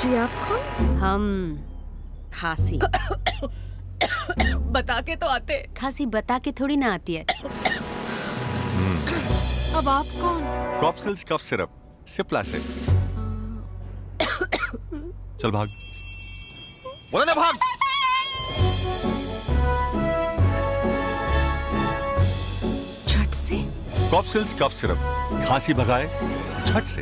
जी आप कौन? हम खांसी। बता के तो आते। खांसी बता के थोड़ी ना आती है। अब आप कौन? कॉफसिल्स कफ सिरप सिप्ला से। चल भाग, बोले ना भाग। झट से। कॉफसिल्स कफ सिरप खांसी भगाए झट से।